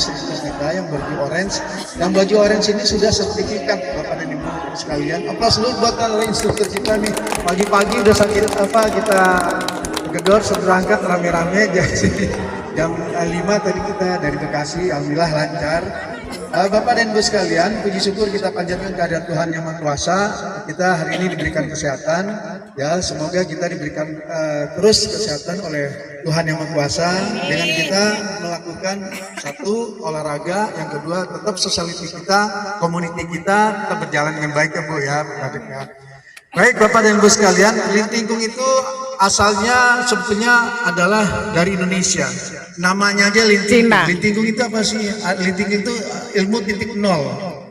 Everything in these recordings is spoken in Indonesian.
instruktur kita yang baju orange. Yang baju orange ini sudah sertifikat Bapak dan Ibu sekalian. Aplaus dulu buat instruktur kita nih. Pagi-pagi udah sakit kita gedor berangkat rame-rame jadi jam 5 tadi kita dari Bekasi, alhamdulillah lancar. Bapak dan Ibu sekalian, puji syukur kita panjatkan kehadirat Tuhan Yang Maha Kuasa. Kita hari ini diberikan kesehatan, ya semoga kita diberikan terus kesehatan oleh Tuhan Yang Maha Kuasa dengan kita melakukan satu olahraga, yang kedua tetap sosialiti kita, community kita tetap berjalan dengan baik ya Bu ya. Baik Bapak dan Ibu sekalian, Lintingkung itu asalnya sebetulnya adalah dari Indonesia. Namanya aja Lintingkung. Lintingkung itu apa sih? Lintingkung itu ilmu titik nol.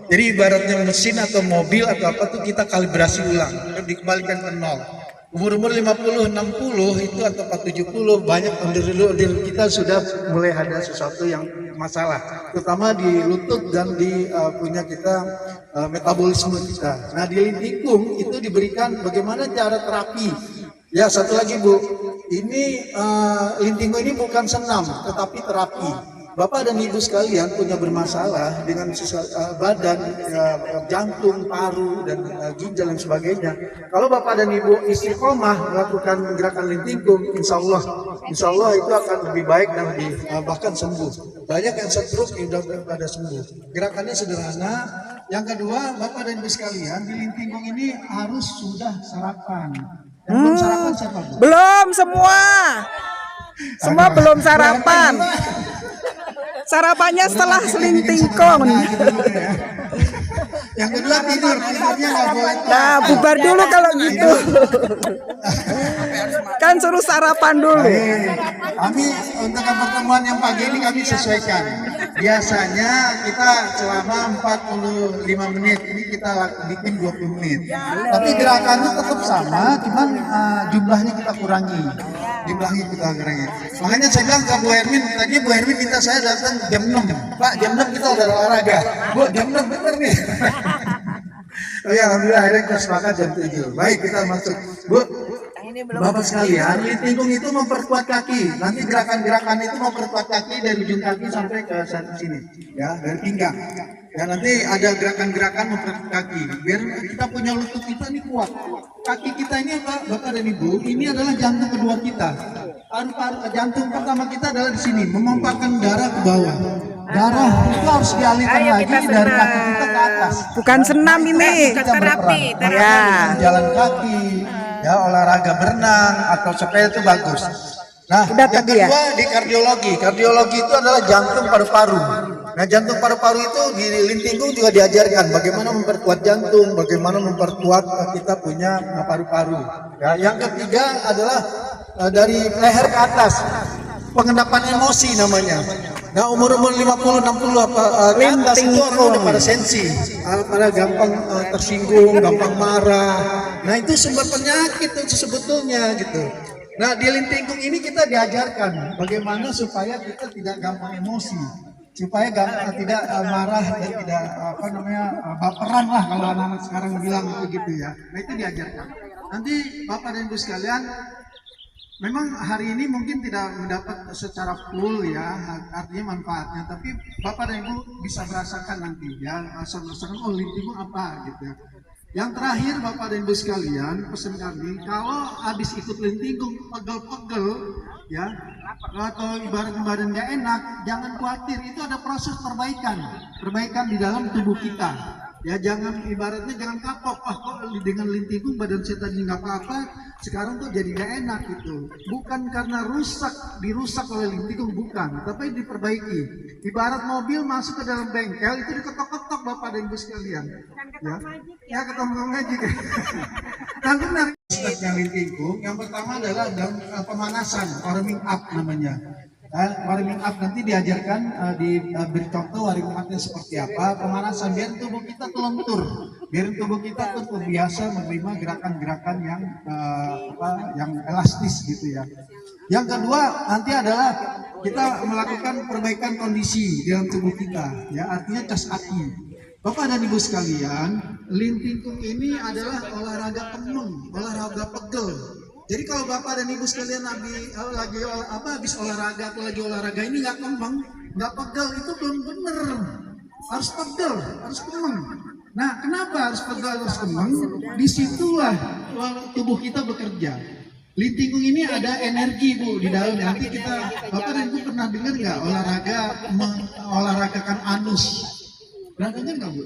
Jadi ibaratnya mesin atau mobil atau apa tuh kita kalibrasi ulang, dikembalikan ke nol. Umur-umur 50, 60 itu atau 70 banyak ondel-ondel kita sudah mulai ada sesuatu yang masalah, terutama di lutut dan di punya kita metabolisme kita. Nah di Lintingkung itu diberikan bagaimana cara terapi. Ya satu lagi Bu, ini Lintingkung ini bukan senam tetapi terapi. Bapak dan Ibu sekalian punya bermasalah dengan badan, jantung, paru, dan ginjal dan sebagainya. Kalau Bapak dan Ibu istiqomah melakukan gerakan Lintingkung, insya Allah itu akan lebih baik dan lebih bahkan sembuh. Banyak yang stroke sudah pada sembuh. Gerakannya sederhana. Yang kedua, Bapak dan Ibu sekalian, di Lintingkung ini harus sudah sarapan. Yang belum sarapan siapa Bu? Belum semua. Semua belum sarapan. Sarapannya setelah Lintingkung. Yang kedua tidurnya nggak boleh. Nah bubar dulu kalau gitu. Kan suruh sarapan dulu. Kami untuk pertemuan yang pagi ini kami sesuaikan. Biasanya kita selama 45 menit, ini kita bikin 20 menit. Tapi gerakannya tetap sama, cuman jumlahnya kita kurangi. Makanya saya bilang ke Bu Hermin, tadi Bu Hermin minta saya datang jam 6. Pak, jam 6 kita udah olahraga. Bu, jam 6 bener nih. Oh ya, alhamdulillah akhirnya kita sepakat jam 7. Baik, kita masuk. Bu, Bapak sekalian, Lintingkung itu memperkuat kaki. Nanti gerakan-gerakan itu memperkuat kaki dari ujung kaki sampai ke sini, ya, dari pinggang. Ya, nanti ada gerakan-gerakan memperkuat kaki. Biar kita punya lutut kita ini kuat. Kaki kita ini apa, Bapak dan Ibu? Ini adalah jantung kedua kita. Jantung pertama kita adalah di sini, memompahkan darah ke bawah. Darah itu harus dialihkan lagi dari kaki kita ke atas. Bukan senam ini. Terapi. Ya. Jalan kaki, ya olahraga berenang atau sepeda itu bagus. Nah, yang kedua di kardiologi. Kardiologi itu adalah jantung paru-paru. Nah, jantung paru-paru itu di Lintingkung juga diajarkan bagaimana memperkuat jantung, bagaimana memperkuat kita punya paru-paru. Ya, yang ketiga adalah dari leher ke atas, pengendapan emosi namanya. Nah umur 50, 60 apa ke atas itu orang udah pada sensi, pada gampang tersinggung, gampang marah. Nah itu sumber penyakit itu sebetulnya gitu. Nah di Lintingkung ini kita diajarkan bagaimana supaya kita tidak gampang emosi, supaya gampang tidak marah dan tidak baperan lah kalau anak-anak sekarang bilang begitu ya. Nah itu diajarkan. Nanti Bapak dan Ibu sekalian, memang hari ini mungkin tidak mendapat secara full ya, artinya manfaatnya, tapi Bapak dan Ibu bisa merasakan nanti ya, merasakan oh Lintingkung apa gitu ya. Yang terakhir Bapak dan Ibu sekalian, pesan kami, kalau habis ikut Lintingkung pegel-pegel ya, atau ibarat badan nggak enak, jangan khawatir, itu ada proses perbaikan di dalam tubuh kita. Ya jangan ibaratnya jangan kapok, kok dengan Lintingkung badan saya tadi nggak apa-apa, sekarang tuh jadi nggak enak gitu. Bukan karena dirusak oleh Lintingkung, bukan, tapi diperbaiki. Ibarat mobil masuk ke dalam bengkel itu diketok-ketok Bapak dan Ibu sekalian. Ya ketemu magic. Dan benar. Stepnya Lintingkung yang pertama adalah dalam pemanasan, warming up namanya. Warming up nanti diajarkan diberi contoh warming upnya seperti apa, pemanasan biar tubuh kita lentur, biar tubuh kita tuh terbiasa menerima gerakan-gerakan yang elastis gitu ya. Yang kedua nanti adalah kita melakukan perbaikan kondisi dalam tubuh kita ya, artinya cas aki. Bapak dan Ibu sekalian, Lintingkung ini adalah olahraga kemeng, olahraga pegel. Jadi kalau Bapak dan Ibu sekalian habis olahraga atau lagi olahraga ini nggak kembang, nggak pegel, itu belum bener. Harus pegel, harus kembang. Nah, kenapa harus pegel, harus kembang? Disitulah tubuh kita bekerja. Lintingkung ini ada energi Bu di dalamnya. Nanti Bapak dan Ibu pernah dengar nggak olahragakan anus? Pernah dengar nggak Bu?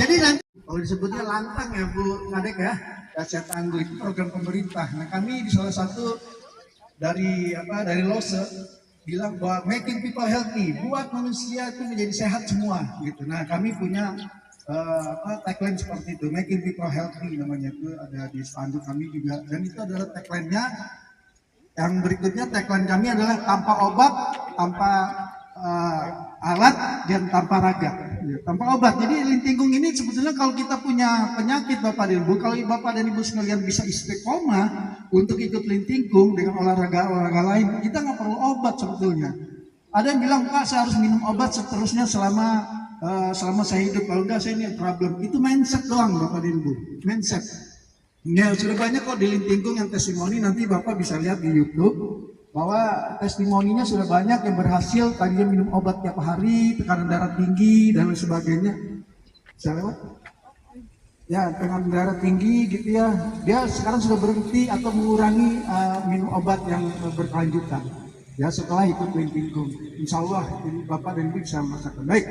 Jadi nanti kalau disebutnya lantang ya Bu Kadek ya, Dasyat Anggun itu program pemerintah. Nah kami di salah satu dari LOSE bilang bahwa making people healthy, buat manusia itu menjadi sehat semua gitu. Nah kami punya tagline seperti itu, making people healthy namanya, itu ada di spanduk kami juga. Dan itu adalah tagline-nya. Yang berikutnya tagline kami adalah tanpa obat, tanpa alat, dan tanpa raga, ya, tanpa obat. Jadi Lintingkung ini sebetulnya kalau kita punya penyakit Bapak dan Ibu, kalau Bapak dan Ibu sekalian bisa istiqomah untuk ikut Lintingkung dengan olahraga lain, kita nggak perlu obat sebetulnya. Ada yang bilang Pak saya harus minum obat seterusnya selama saya hidup, kalau enggak saya ini problem. Itu mindset doang Bapak dan Ibu, mindset. Ya sudah banyak kok di Lintingkung yang testimoni, nanti Bapak bisa lihat di YouTube bahwa testimoninya sudah banyak yang berhasil, tadinya minum obat tiap hari, tekanan darah tinggi dan lain sebagainya. Bisa lewat? Ya, tekanan darah tinggi gitu ya. Dia sekarang sudah berhenti atau mengurangi minum obat yang berkelanjutan. Ya, setelah ikut Lintingkung. Insya Allah ini Bapak dan Ibu bisa merasakan. Baik,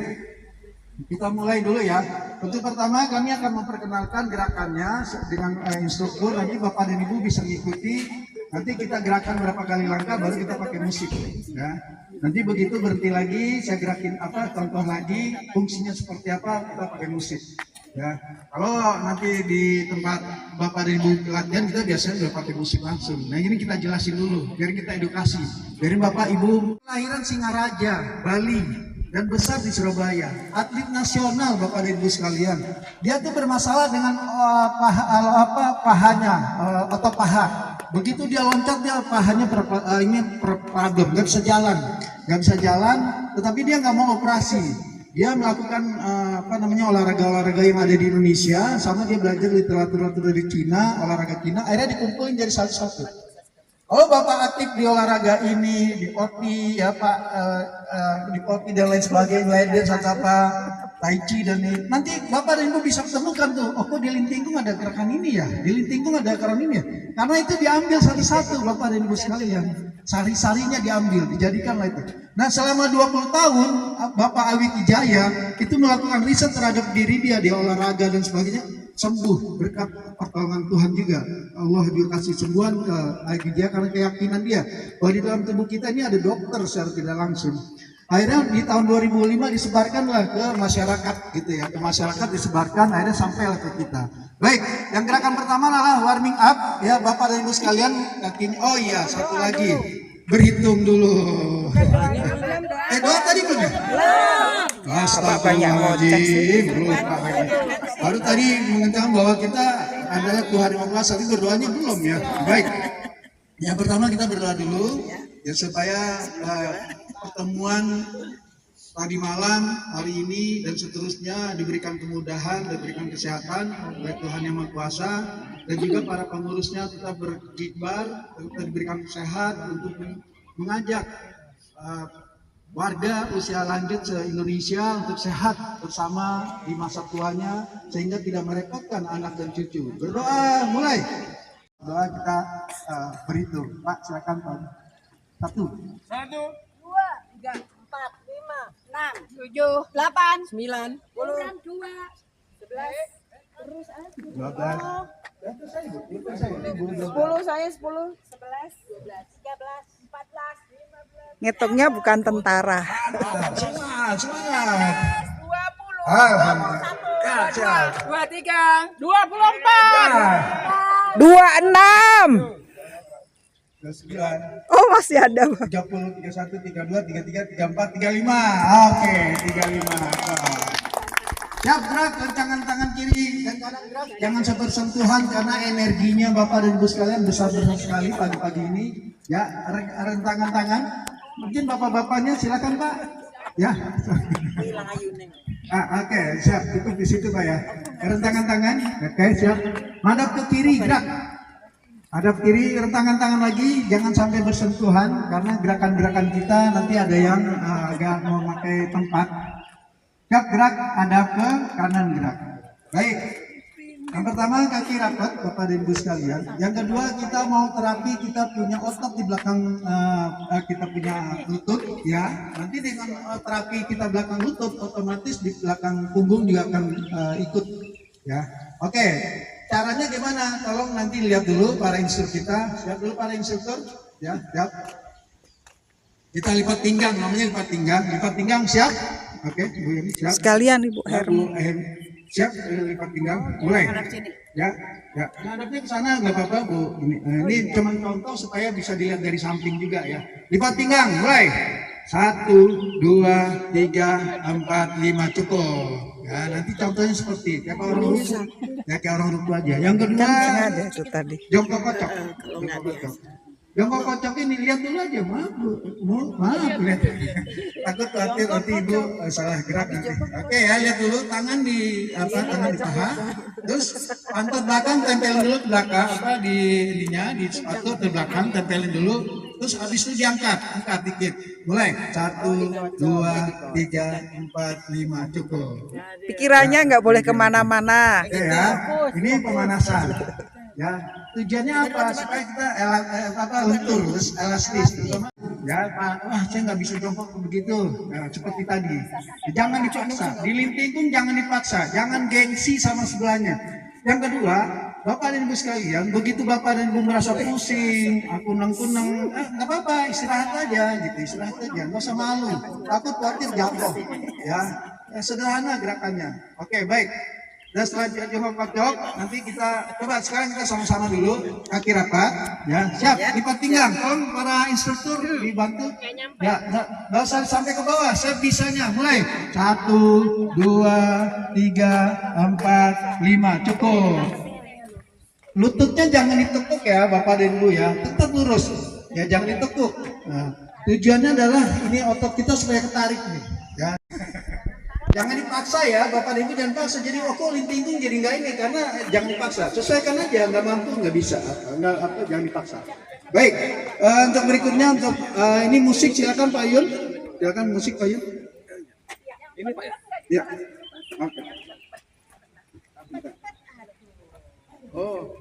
kita mulai dulu ya. Untuk pertama kami akan memperkenalkan gerakannya dengan instruktur. Nanti Bapak dan Ibu bisa mengikuti. Nanti kita gerakan berapa kali langkah baru kita pakai musik ya. Nanti begitu berhenti lagi saya gerakin contoh lagi fungsinya seperti apa, kita pakai musik ya. Kalau nanti di tempat Bapak dan Ibu latihan kita biasanya udah pakai musik langsung. Nah ini kita jelasin dulu biar kita edukasi. Dari Bapak Ibu kelahiran Singaraja, Bali dan besar di Surabaya, atlet nasional Bapak dan Ibu sekalian. Dia tuh bermasalah dengan pahanya atau paha. Begitu dia loncat dia pahanya problem, nggak bisa jalan, tetapi dia nggak mau operasi. Dia melakukan olahraga-olahraga yang ada di Indonesia, sama dia belajar literatur dari Cina, olahraga Cina, akhirnya dikumpulin jadi satu-satu. Kalau Bapak aktif di olahraga ini, di OTI ya Pak, di OTI dan lain sebagainya, leden, apa, Tai Chi dan ini, nanti Bapak dan Ibu bisa temukan tuh, oh kok di Lintingkung ada gerakan ini ya, di Lintingkung ada gerakan ini ya, karena itu diambil satu-satu Bapak dan Ibu sekalian, sari-sarinya diambil, dijadikanlah itu. Nah selama 20 tahun Bapak Awi Kijaya itu melakukan riset terhadap diri dia, di olahraga dan sebagainya, sembuh berkat pertolongan Tuhan juga. Allah juga kasih sembuhan ke Awi Kijaya karena keyakinan dia bahwa di dalam tubuh kita ini ada dokter secara tidak langsung. Akhirnya di tahun 2005 disebarkanlah ke masyarakat gitu ya, ke masyarakat disebarkan, akhirnya sampailah ke kita. Baik, yang gerakan pertama adalah warming up ya Bapak dan Ibu sekalian. Kakinya, oh iya satu lagi, berhitung dulu. Doa tadi belum? Astagfirullahaladzim, lupa lagi. Baru tadi mengatakan bahwa kita adalah Tuhan yang Maha Kuasa, tapi berdoanya belum ya. Baik, yang pertama kita berdoa dulu ya supaya pertemuan tadi malam, hari ini dan seterusnya diberikan kemudahan, diberikan kesehatan oleh Tuhan yang Maha Kuasa, dan juga para pengurusnya tetap berkibar, tetap diberikan sehat untuk mengajak warga usia lanjut se-Indonesia untuk sehat bersama di masa tuanya sehingga tidak merepotkan anak dan cucu. Berdoa mulai. Doa kita berhitung. Pak silakan Pak. 1, 2, 3, 4, 5, 6, 7, 8, 9, 10, 11, terus 12. 10 saya 10, 11, 12, 13, 14, 15, Ngitungnya bukan tentara. Semangat. 20, Alhamdulillah. 23, 24, 26. 29. Oh, masih ada. 30, 31, 32, 33, 34, 35. Oke, 35. Siap gerak, kencangkan tangan kiri dan kanan gerak. Jangan sebersentuhan karena energinya Bapak dan Ibu sekalian besar sekali pagi-pagi ini. Ya, rentangan tangan. Mungkin bapak-bapaknya silakan Pak. Ya. Oke, siap. Cukup di situ Pak ya. Rentangan tangan. Oke, siap. Madep ke kiri gerak. Hadap kiri, rentangan tangan lagi, jangan sampai bersentuhan karena gerakan-gerakan kita nanti ada yang agak memakai tempat. Siap gerak, hadap ke kanan gerak. Baik. Yang pertama kaki rapat Bapak dan Ibu sekalian. Yang kedua kita mau terapi, kita punya otot di belakang kita punya lutut ya. Nanti dengan terapi kita belakang lutut otomatis di belakang punggung juga akan ikut ya. Oke. Caranya gimana? Tolong nanti lihat dulu para instruktur kita. Siap dulu para instruktur. Ya, siap. Kita lipat pinggang, namanya lipat pinggang. Lipat pinggang siap? Oke, Bu Yuni siap. Sekalian Ibu Ya, Hermi. Bu Hermi. Siap, lipat pinggang. Mulai. Ya, ya. Hadapnya ke sana nggak apa-apa, Bu. Ini cuma contoh supaya bisa dilihat dari samping juga ya. Lipat pinggang, mulai. 1, 2, 3, 4, 5 cukup. Ya, nanti contohnya seperti kayak orang ruku. Ya kayak orang ruku aja. Yang kedua, Ada itu tadi. jongkok kocok. Jongkok kocok. Jongkok kocok ini lihat dulu aja, maaf Bu. Maaf lihat. Takut khawatir nanti Ibu salah gerak nanti. Oke ya, lihat dulu tangan di tangan di paha. Terus pantat belakang tempelin dulu ke belakang di ininya di sepatu ke belakang tempelin dulu. Terus habis itu diangkat, angkat dikit. Mulai 1, 2, 3, 4, 5 cukup. Pikirannya nggak boleh kemana-mana. Oke ya, ini pemanasan. Ya, tujuannya apa? Supaya kita lentur, terus elastis. Ya, Pak, wah saya nggak bisa jongkok begitu. Nah, seperti tadi. Jangan dipaksa. Di lintingkung jangan dipaksa. Jangan gengsi sama sebelahnya. Yang kedua, Bapak dan Ibu sekalian, begitu Bapak dan Ibu merasa pusing, kunang-kunang, nggak apa-apa, istirahat aja, gitu, istirahat aja, nggak usah malu, takut khawatir jatuh, ya, sederhana gerakannya. Oke, baik. Dan setelah jongkok kocok, nanti kita coba sekarang kita sama-sama dulu, kaki rapat, ya, siap, lipat pinggang, tolong para instruktur dibantu, ya, nggak usah sampai ke bawah, sebisanya, mulai, 1, 2, 3, 4, 5, cukup. Lututnya jangan ditekuk ya Bapak dan Ibu ya, tetap lurus ya, jangan ditekuk. Nah, tujuannya adalah ini otot kita supaya ketarik nih ya. Jangan dipaksa ya Bapak dan Ibu, jangan paksa jadi kok lintingkung jadi nggak ini, karena jangan dipaksa, sesuaikan aja, nggak mampu nggak bisa, jangan dipaksa. Baik, untuk berikutnya untuk ini musik silakan Pak Yun, silakan musik Pak Yun. Ini Pak ya. Oke. Oh.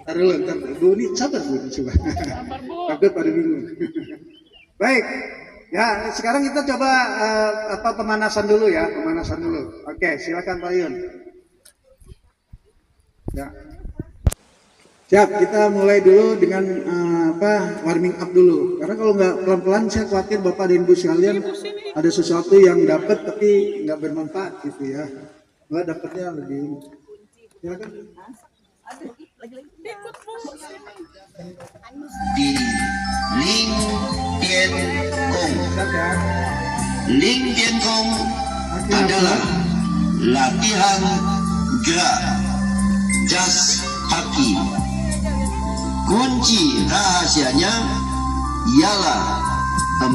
Ntar dulu, ini sabar Bu, coba. Takut pada bingung. Baik, ya sekarang kita coba pemanasan dulu ya, pemanasan dulu. Oke, silakan Pak Yun. Ya. Siap, kita mulai dulu dengan warming up dulu. Karena kalau nggak pelan-pelan, saya khawatir Bapak dan Ibu sekalian ada sesuatu yang dapat tapi nggak bermanfaat gitu ya. Nggak dapatnya lebih. Silakan. Di Ling Tien Kong. Ling Tien Kong adalah latihan gerak jas kaki. Kunci rahasianya ialah 4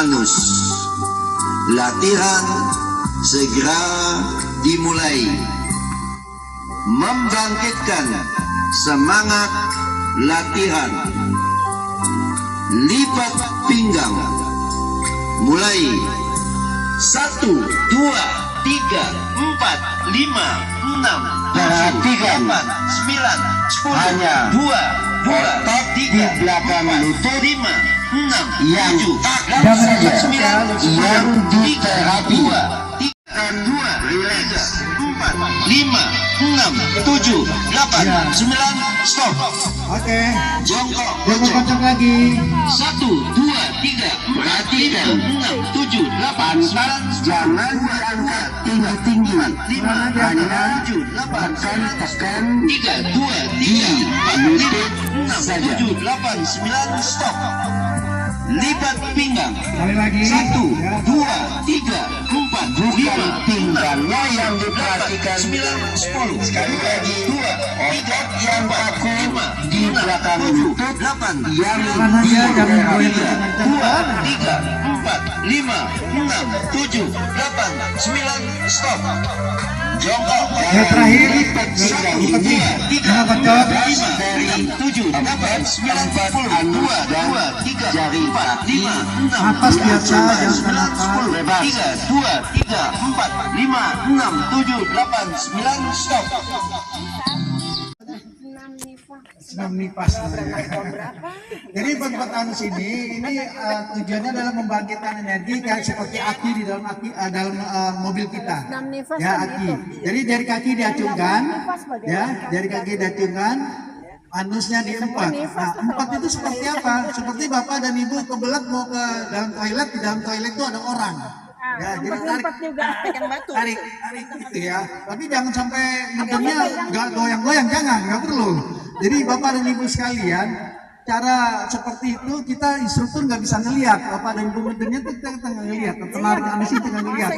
anus. Latihan segera dimulai. Membangkitkan semangat latihan. Lipat pinggang. Mulai 1, 2, 3, 4, 5, 6, 7, 8, 9, 10, hanya 2, 3, di belakang lutut 5, 6, yang 7, 8, 9, yang diterapi 2, relax 4, 5, 6, 7, 8, 9, stop. Oke. Jongkok Kocok lagi. 1, 2, 3, 4, 5, 6, 7, 8, 9, jangan diangkat tinggi-tinggi. 5, hanya 7, 8, 9, tekan 3, 2, 3, 4, 5, 6, 7, 8, 9, stop. Lipat pinggang. Sekali lagi. 1, 2, 3, 4, 5, pinggangnya yang diperhatikan 9, 10. Sekali lagi. 2, 3, yang kaku di belakang lutut 8, yang jangan goyang 2, 3, 4, 5, 6, 7, 8, 9, stop. Jongkok. Yang terakhir, 1, 2, 3, 4, 5, dari 7, 8, 9, 10, 2, 3, jari 4, 5, 6, Atas biasa, 9, jangan 10, 3, 2, 3, 4, 5, 6, 7, 8, 9, stop. Senam nipas. Jadi buat anus ini tujuannya adalah membangkitkan energi kayak seperti aki di dalam mobil kita. Ya, aki. Jadi dari kaki diacungkan, ya, dari kaki diacungkan, anusnya diempat. Nah, empat itu seperti apa? Seperti Bapak dan Ibu kebelet mau ke dalam toilet, di dalam toilet itu ada orang. Ya, jadi tarik gitu ya. Tapi jangan sampai ngedemnya nggak goyang-goyang, nggak perlu. Jadi Bapak dan Ibu sekalian, cara seperti itu kita instruktur nggak bisa ngelihat. Bapak dan Ibu ngedemnya tuh kita nggak ngelihat. Narik anus itu nggak ngelihat.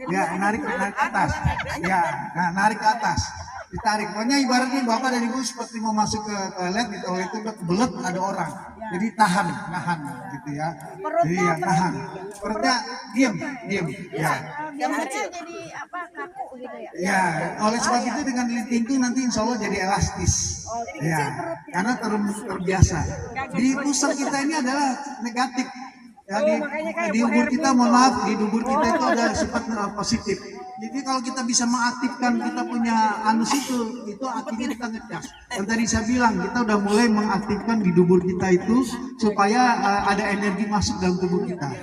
Ya, narik ke atas. Ya, nah narik ke atas. Ditarik. Pokoknya ibaratnya Bapak dan Ibu seperti mau masuk ke toilet, di toilet itu kebelet ada orang. Jadi nahan gitu ya. Jadi ya nahan. Perutnya diam. Ya. Gambarnya jadi apa, kaku gitu ya? Ya, oleh sebab itu dengan ditinggung nanti insya Allah jadi elastis. Ya, karena terbiasa. Di pusat kita ini adalah negatif. Ya, di dubur kita, mohon maaf, di dubur kita itu ada sifat positif. Jadi kalau kita bisa mengaktifkan kita punya anus itu artinya kita ngecas. Dan tadi saya bilang kita udah mulai mengaktifkan di dubur kita itu supaya ada energi masuk dalam tubuh kita.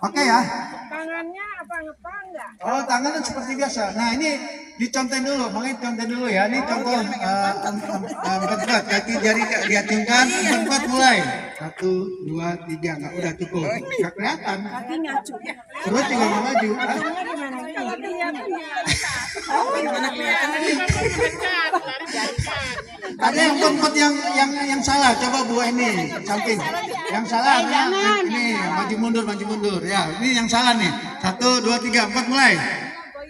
Oke ya? Tangannya apa ngepang nggak? Oh, tangannya seperti biasa. Nah, ini dicontohin dulu, makanya contohin dulu ya. Ini contoh empat, kaki jari diacungkan, empat mulai. 1, 2, 3, nggak udah cukup. Nggak kelihatan. Kaki ngacu. Terus juga nggak maju. Ada yang empat yang salah. Coba buah ini samping. Yang salah ini maju mundur ya. Ini yang salah nih. 1, 2, 3, 4 mulai.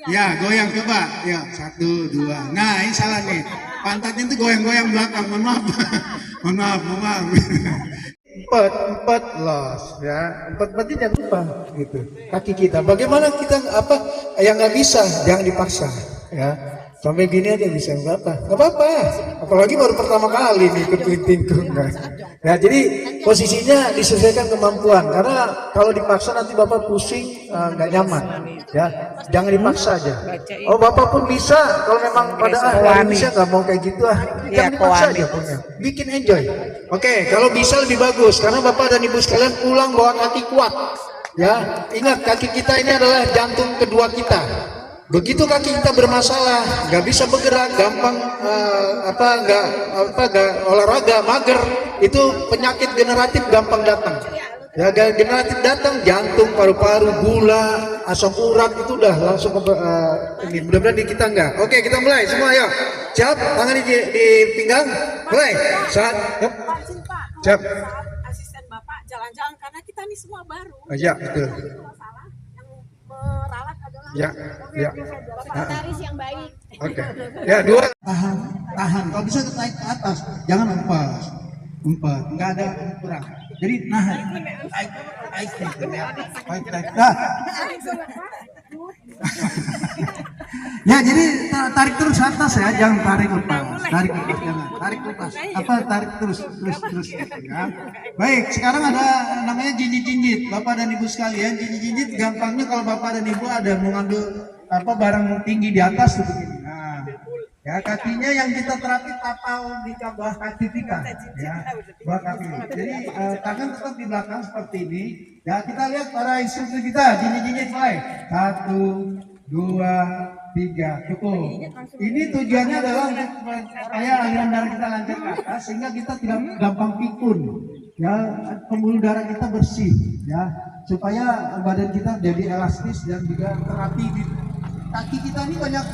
Ya, goyang coba. Ya, 1, 2. Nah, ini salah nih. Pantatnya itu goyang-goyang belakang. Mohon maaf. Mohon maaf. Empat los ya. Empat jangan lupa gitu. Kaki kita. Bagaimana kita yang nggak bisa jangan dipaksa ya. Sampai gini aja bisa nggak apa-apa. Apalagi baru pertama kali nih ikut tingkung. Ya, jadi posisinya disesuaikan kemampuan. Karena kalau dipaksa nanti Bapak pusing, nggak nyaman. Ya, jangan dipaksa aja. Oh, Bapak pun bisa. Kalau memang pada bisa nggak mau kayak gitu jangan dipaksa aja punya. Bikin enjoy. Oke, kalau bisa lebih bagus. Karena Bapak dan Ibu sekalian pulang bawa kaki kuat. Ya, ingat kaki kita ini adalah jantung kedua kita. Begitu kaki kita bermasalah, nggak bisa bergerak, gampang nggak olahraga, mager, itu penyakit generatif gampang datang. Ya, generatif datang, jantung, paru-paru, gula, asam urat itu udah langsung ini. Mudah-mudahan di kita enggak. Oke, kita mulai semua, ayo. Siap, tangan di pinggang, mulai. Saat, yuk. Siap. Asisten Bapak jalan-jalan karena kita ini semua baru. Ya, betul. Masalah yang merawat adalah Ya, ya. sekretaris yang baik. Oke. Ya, dua. Tahan, tahan. Kalau bisa naik ke atas, jangan empat. Nggak ada kurang. Jadi nahan. Naik. Nah. Ya, jadi tarik terus atas ya, jangan tarik lepas. Tarik lepas, jangan. Tarik lepas. Tarik terus. Ya. Baik, sekarang ada namanya jinjit-jinjit. Bapak dan Ibu sekalian, jinjit-jinjit gampangnya kalau Bapak dan Ibu ada mau ngambil barang tinggi di atas tuh begini. Nah, ya kakinya yang kita terapi tapal di bawah kaki kita, ya, bawah kaki. Jadi tangan tetap di belakang seperti ini. Ya, kita lihat para instruktur kita, jinjit-jinjit mulai. 1, 2, 3, cukup. Ini tujuannya adalah untuk supaya aliran darah kita lancar ke atas sehingga kita tidak gampang pikun. Ya, pembuluh darah kita bersih, ya, supaya badan kita jadi elastis dan juga terapi di kaki kita ini banyak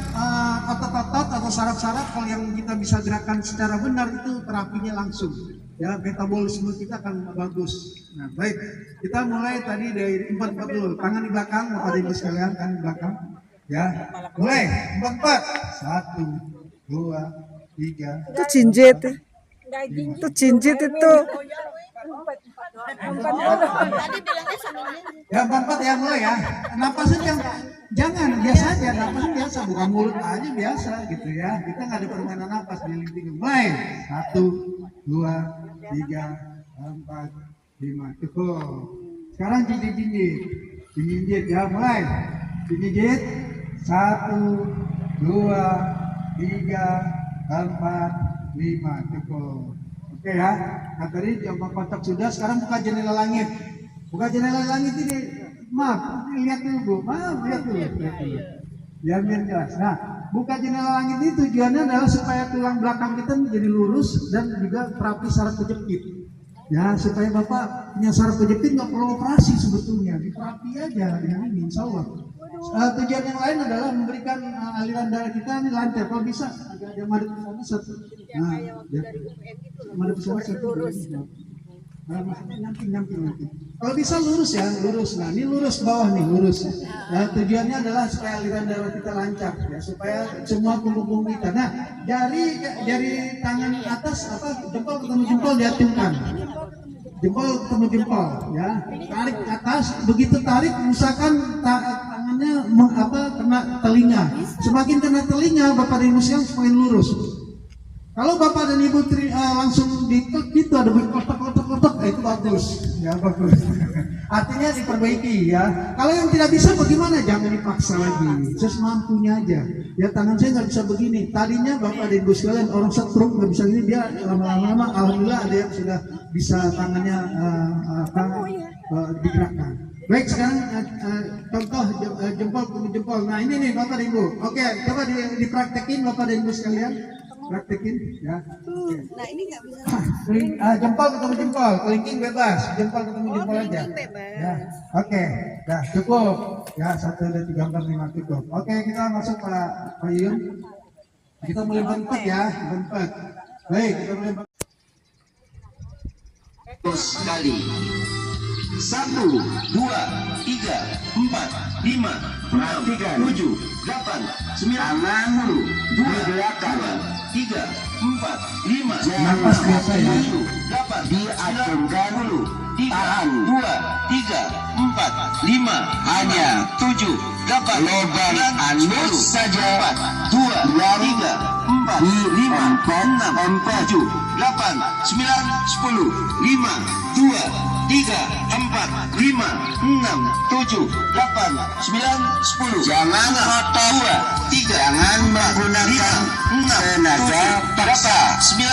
otot-otot atau saraf-saraf. Kalau yang kita bisa gerakan secara benar itu terapinya langsung, ya, metabolisme kita akan bagus. Nah, baik, kita mulai tadi dari 4 dulu. Tangan di belakang, Bapak Ibu sekalian, tangan di belakang, ya, mulai 4. 1, 2, 3. Itu jinjit. Itu jinjit itu. Tadi bilangnya sambil Ya, 4 ya, mulai ya. Napasin yang jangan biasa aja, napasin biasa, bukan mulut aja biasa gitu ya. Kita nggak ada permainan napas di lingkungan. Mulai 1, 2, 3, 4, 5, cukup. Sekarang jinjit ya, mulai. Jinjit 1, 2, 3, 4, 5, cukup. Oke ya. Nah, tadi jambak kotak sudah, sekarang buka jendela langit. Buka jendela langit ini, maaf, lihat dulu Bu, maaf, lihat dulu. Biar jelas. Nah, buka jendela langit ini tujuannya adalah supaya tulang belakang kita menjadi lurus dan juga terapi saraf kejepit. Ya, supaya Bapak punya saraf kejepit nggak perlu operasi sebetulnya, diterapi aja dengan ini, insya Allah. Tujuan yang lain adalah memberikan aliran darah kita ini lancar. Kalau bisa ada madep ke sana satu. Nah, ya. Madep ke sana satu. Nyamping. Kalau bisa lurus ya, lurus. Nah, ini lurus bawah nih, lurus. Nah, tujuannya adalah supaya aliran darah kita lancar, ya, supaya semua punggung kita. Nah, jari tangan atas jempol ketemu jempol diacungkan. Jempol ketemu jempol, ya. Tarik ke atas, begitu tarik misalkan tangannya kena telinga. Semakin kena telinga, Bapak dan Ibu sekalian semakin lurus. Kalau Bapak dan Ibu langsung diklik gitu, ada kotak-kotak, itu bagus, ya, bagus. Artinya diperbaiki, ya. Kalau yang tidak bisa bagaimana? Jangan dipaksa lagi, sesemampunya aja. Ya, tangan saya nggak bisa begini. Tadinya Bapak dan Ibu sekalian orang stroke nggak bisa gini, dia lama-lama alhamdulillah ada yang sudah bisa tangannya digerakkan. Baik, sekarang contoh jempol ketemu jempol. Nah, ini nih Bapak dan Ibu. Oke, coba dipraktekin Bapak dan Ibu sekalian. Praktekin, ya. Nah, ini nggak bisa. Jempol ketemu jempol, kelingking bebas. Jempol ketemu jempol aja. Ya, oke. Dah cukup. Ya, 1, 2, 3, 4, 5 cukup. Oke, kita masuk Pak Yun. Kita mulai bentuk ya, bentuk. Baik, kita mulai bentuk. Sekali. 1, 2, 3, 4, 5, 6, 7, 8, 9, 10, 2, 3, 4, 5, Napas biasa ya. 8, diacungkan dulu. Tahan 2, 3, 4, 5, hanya 7, 8, lubang anus saja. 2, 3, 4, 5, 6, 7, 8, 9, 10, 5, 2, 3, 4, 5, 6, 7, 8, 9, 10. Jangan kotor. 2, 3, jangan menggunakan tenaga paksa. 9,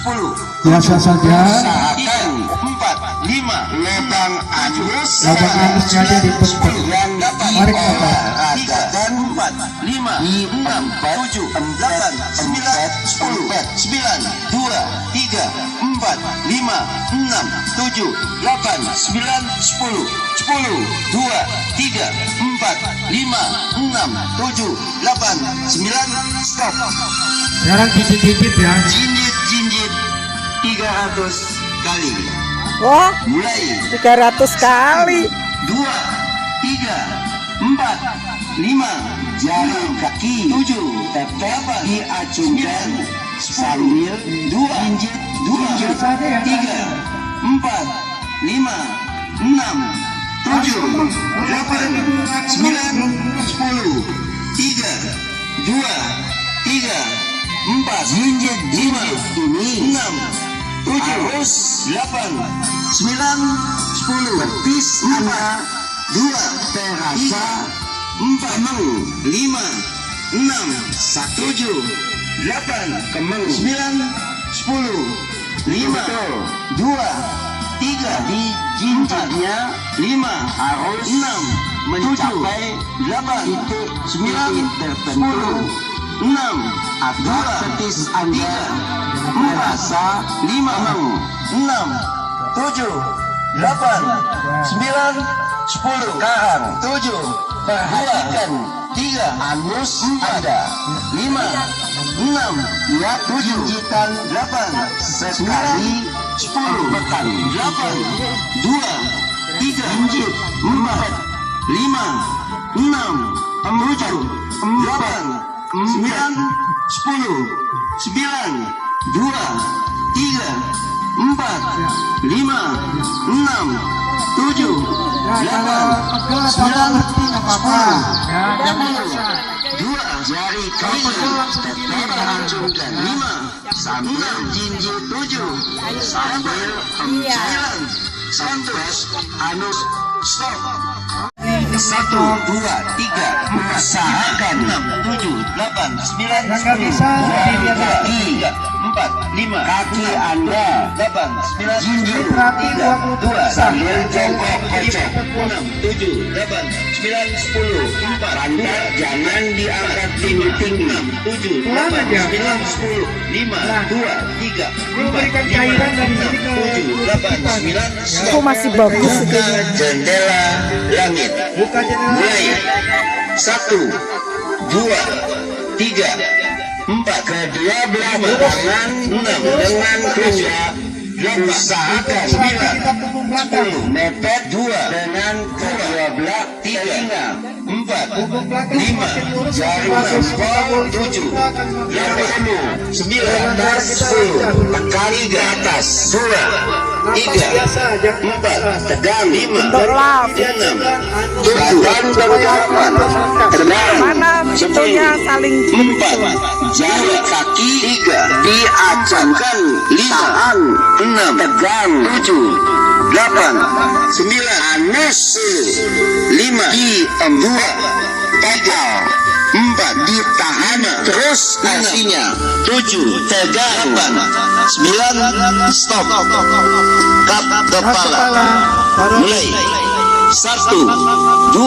10. Biasa saja. 3, 4, 5, lubang anus. Lubang anusnya aja dibentuk. Yang dapat Tarik ke atas. olahraga dan 4, 5, 6, 7, 8, 9, 10, 9, 2, 3, 4, 5, 6, 7, 8, 9, 10, 10, 2, 3, 4, 5, 6, 7, 8, 9, stop. Sekarang jinjit-jinjit ya. Jinjit 300 kali. Wah, Mulai 300 kali. 2, 3, 4, 5, jari kaki 7, tepek diacungkan sambil 2, jinjit 2, 3, 4, 5, 6, 7, 8, 9, 10, 9, 3, 2, 3, 4, jinjit 5, ini 6, 7, 8, 9, 10, betis Anda 2, terasa 4, 5, 6, 7, 8, 9, 10, 5, 2, 3, di jinjitnya 5, harus 6, mencapai 8, 9, tertentu 6, agar betis Anda merasa 5, 6, 7, 8, 9, 10, kahar 7, perhatikan 3, anus Anda 5, 6, lihat jinjitan 8, sekali 10, tekan 8, 2, 3, jinjit 4, 5, 6, 7, 8, 9, 10, 9, 2, 3, 4, 5, 6, 7, 8, 9, 10, 2, jari kaki tetap acungkan 5, sambil jinjit 7, sambil 9, sampai anus stop. 1, 2, 3, usahakan 6, 7, 8, 9, 10, 2, 3, 4, 5, kaki Anda 8, 9, jinjit 3, 2, sambil jongkok kocok 6, 7, 8, 9, 10, 4, pantat jangan diangkat tinggi-tinggi 6, 7, 8, 9, 10, 5, 2, 3, 4, 5, 6, 7, 8, 9, Kok masih bagus buka jendela langit. Mulai 1, 2, 3, 4, kedua belah tangan 6 dengan kelingking. Usahakan 9, 10, mepet 2 dengan kedua belah 3, 4, 5, jari jempol 7, 8, 9, 10, tekali ke atas 2, 3, 4, tegang 5, 6, 7, tegang Mana itunya saling 4, jari kaki 3, diacungkan 5, 6, tegang 7, 8, 9, anus 5, di 2, 3, 4, ditahan terus nasinya 7, tegang 9, stop, kap kepala mulai 1, 2,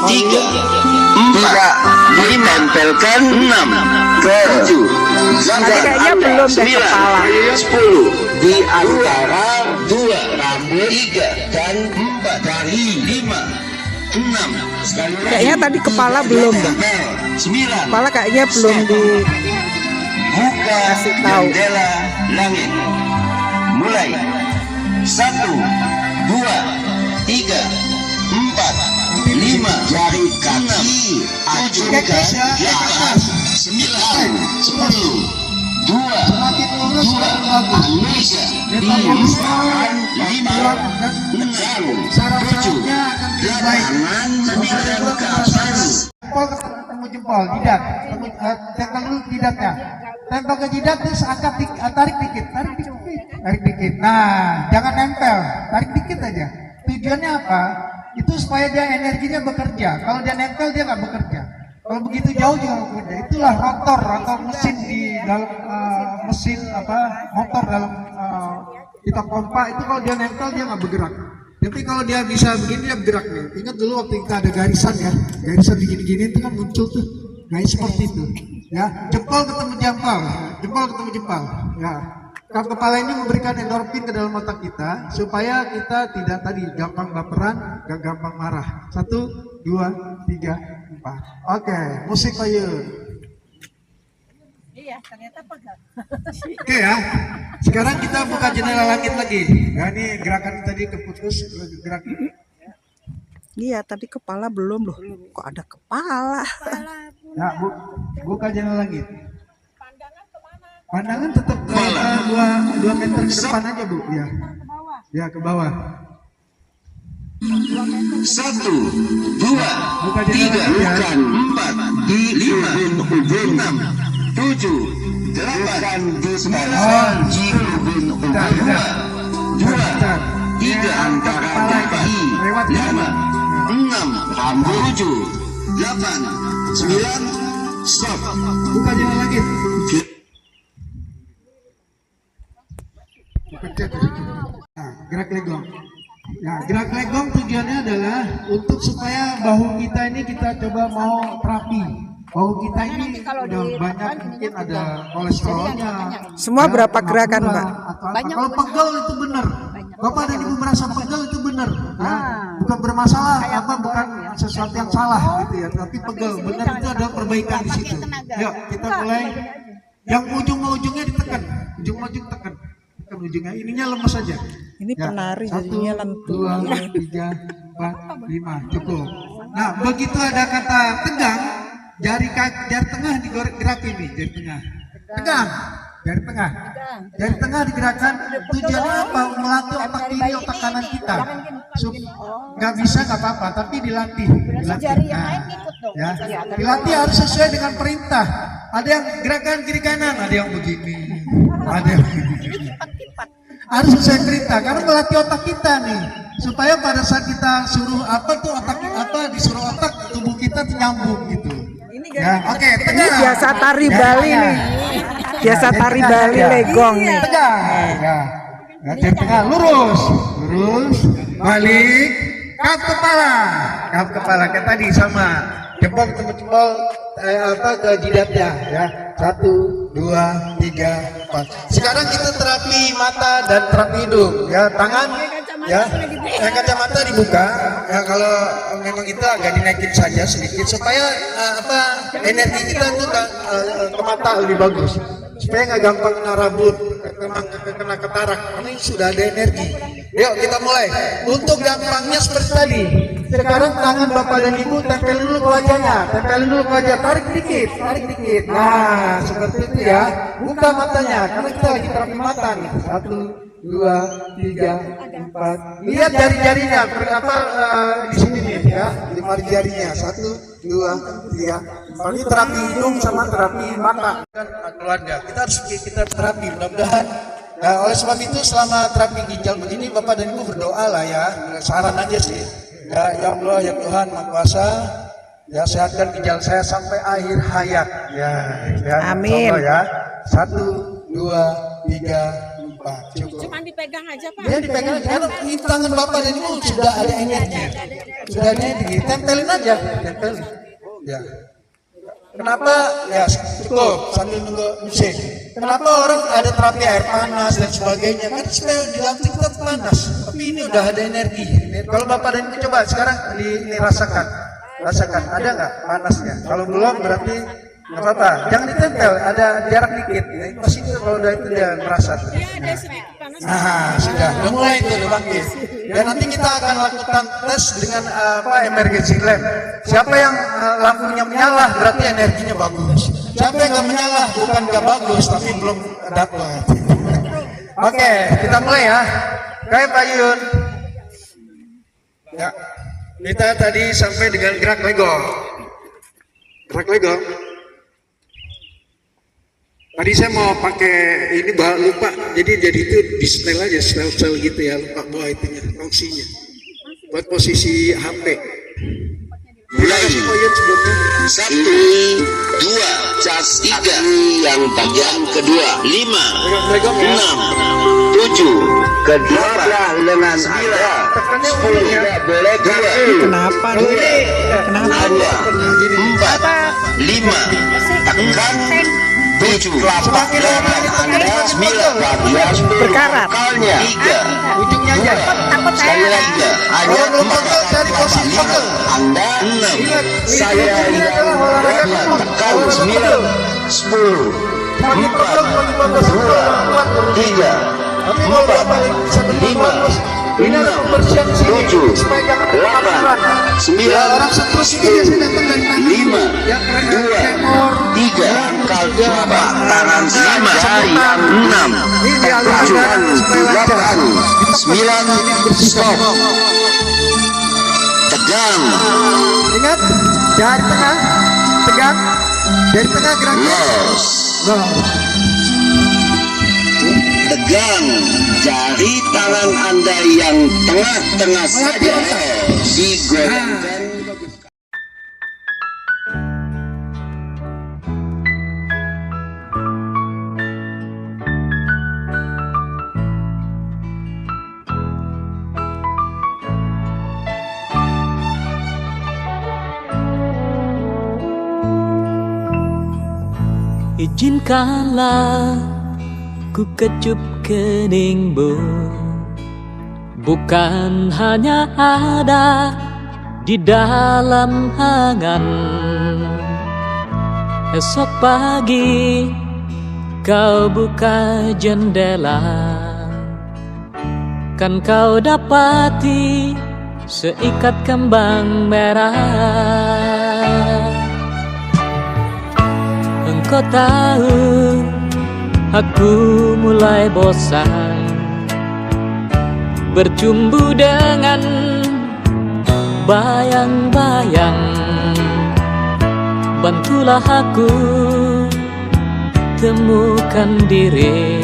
3, 4, ditempelkan 6, 7, kayaknya belum deh kepala. 10 di antara 2, rambut 3 dan 4 dari 5, 6 sekali lagi. Kayaknya tadi kepala belum dah. 9 Kepala kayaknya belum di buka kasih tahu. jendela langit. Mulai 1, 2, 3, 4, 5, jari kaki 7, 8, 9, 10, 2, 2, anus di 5, 6, 7, 8, 9 ke atas. Jempol ketemu jempol, jidat, tempel dulu jidatnya, tempel ke jidat terus angkat, tarik dikit, tarik dikit. Nah, jangan nempel, tarik dikit aja. Tujuannya apa? Itu supaya dia energinya bekerja. Kalau dia nempel dia nggak bekerja. Kalau begitu jauh juga nggak bekerja. Itulah rotor mesin di dalam mesin motor dalam kita pompa itu kalau dia nempel dia nggak bergerak. Tapi kalau dia bisa begini dia bergerak nih. Ingat dulu waktu kita ada garisan ya, garisan begini-gini itu kan muncul tuh. Nah, seperti itu. Ya, jempol ketemu jempol, jempol ketemu jempol. Ya. Kap kepala ini memberikan endorfin ke dalam otak kita supaya kita tidak tadi gampang baperan, gak gampang marah. 1, 2, 3, 4. Oke, musik Payun. Iya, ternyata pegang. Oke ya. Sekarang kita buka jendela langit lagi. Ya, ini gerakan tadi keputus gerak. Iya, tadi kepala belum loh. Kok ada kepala? Ya, buka jendela langit. Pandangan kemana? Pandangan tetap 2 meter ke depan aja, Bu. Ya. Ya, ke bawah. 1, 2, Buka 3, jendela langit ya. 4, 5, 6, 7, 8, 9, 10, 2, 3, antara 4, 5, 6, 7, 8, 9, stop. Buka jendela langit. Nah, gerak legong. Nah, gerak legong tujuannya adalah untuk supaya bahu kita ini kita coba mau terapi. Bahu kita ini udah banyak mungkin ada kolesterolnya. Semua ya, berapa gerakan, gula, Mbak? atau apa. Kalau pegel itu benar. Bapak dan Ibu merasa pegel itu benar. Ya. Bukan bermasalah, apa bukan sesuatu yang salah gitu ya. Tapi pegel benar itu adalah perbaikan di situ. Yuk kita mulai. Yang ujung-ujungnya ditekan, ujung-ujung tekan. Ujungnya ininya lemes saja. Ini penari 1, jadinya lentur. 2, 3, 4, 5 cukup. Nah, begitu ada kata tegang, jari tengah digerakin nih, jari tengah. Tegang, jari tengah. Jari tengah digerakkan. Tujuannya apa? Melatih otak kiri, otak kanan kita. Nggak bisa nggak apa-apa, tapi dilatih. Jari yang lain ikut dong. Ya, dilatih harus sesuai dengan perintah. Ada yang gerakan kiri kanan, ada yang begini, ada yang begini. Harus sesuai perintah karena melatih otak kita nih supaya pada saat kita suruh apa tuh otak apa disuruh otak tubuh kita tuh nyambung gitu. Ya, oke, Ini tegang. biasa tari Bali nih. Biasa tari Bali legong nih. Tegang. Ya. Ya, dari tengah lurus, balik, kap kepala kayak tadi sama. Jempol ketemu jempol ke jidatnya ya. 1, 2, 3, 4. Sekarang kita terapi mata dan terapi hidung ya. Tangan ya. Kacamata dibuka ya, kalau memang itu agak dinaikin saja sedikit supaya energi kita itu ke mata lebih bagus. Supaya nggak gampang kena rambut, kena katarak. Karena ini sudah ada energi. Yuk kita mulai. Untuk gampangnya seperti tadi. Sekarang tangan Bapak dan Ibu tempelin dulu ke wajahnya, tarik dikit. Nah, seperti itu ya. Buka matanya, karena kita lagi terapi mata nih. 1, 2, 3, 4. Lihat jari-jarinya, di sini nih ya, 5 jarinya. 1, 2, 3, 4. Ini terapi hidung sama terapi mata. Keluarga, kita terapi, mudah-mudahan. Nah, oleh sebab itu selama terapi ginjal begini, Bapak dan Ibu berdoa lah ya, saran aja sih. Ya Allah, ya Tuhan Maha Kuasa, ya sehatkan ginjal saya sampai akhir hayat. Ya, Amin. Ya. 1, 2, 3, 4. Cukup. Cuma dipegang aja, Pak. Ya dipegang aja, karena di tangan Bapak dan Ibu sudah ada energi. Sudah ada energi, tempelin aja, tempelin. Ya. Kenapa? Ya cukup sambil nunggu musik. Kenapa orang ada terapi air panas dan sebagainya? Kan supaya di dalam kita panas. Tapi ini udah ada energi. Kalau Bapak dan Ibu coba sekarang ini rasakan, ada nggak panasnya? Kalau belum berarti nggak apa-apa. Jangan ditempel, ada jarak dikit. Ya, pasti kalau udah itu dia merasa. Ya ada sedikit panas. Nah, sudah mulai itu bangkit. Dan nanti kita akan lakukan tes dengan emergency lamp. Siapa yang lampunya menyala berarti energinya bagus. Siapa yang nggak menyala bukan nggak bagus tapi belum dapat. Oke, kita mulai ya. Oke, Pak Yun. Ya, kita tadi sampai dengan gerak legong. Tadi saya mau pakai ini lupa, jadi itu di setel aja, setel gitu ya, lupa bawa itunya, fungsinya buat posisi HP. mulai. Satu, dua, tiga, yang bagian kedua, 5, 6, 7, kedua lengan Anda, 10, boleh 2, Kenapa nih? Kenapa? 4, 5, tekan 7, 8, 9, bagian Berkarat. pokalnya 3, Ujungnya aja. Takut sekali saya. lagi hanya Kalau belum pegel, cari posisi pegel. Anda 6, saya Ini adalah olahraga pegel. tekan Olahraga 9, pegel. 10, Pagi pegel, pagi bagus. 3, Tapi kalau bapak bisa betul bagus. Ini ada pembersihan sini 7, supaya jangan 8, 9, ya, orang sentuh sini biasanya datang dari tangan. 5, Yang keren 2, ekor. 3, kal coba tangan 5, 6, Ini dialihkan supaya lancar. 9, stop, tegang, Ingat, jari tengah, tegang, jari tengah gerakan. los, Nah, tegang, jari tangan Anda yang tengah-tengah saja digoyangkan. Izinkanlah ku kecup keningmu, bukan hanya ada di dalam angan. Esok pagi kau buka jendela, kan kau dapati seikat kembang merah. Engkau tahu aku mulai bosan bercumbu dengan bayang-bayang. Bantulah aku temukan diri,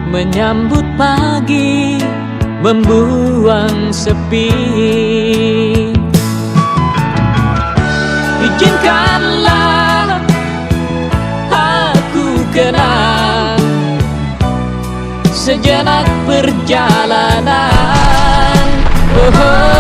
menyambut pagi, membuang sepi. Izinkanlah aku kenang sejenak perjalanan. Oh,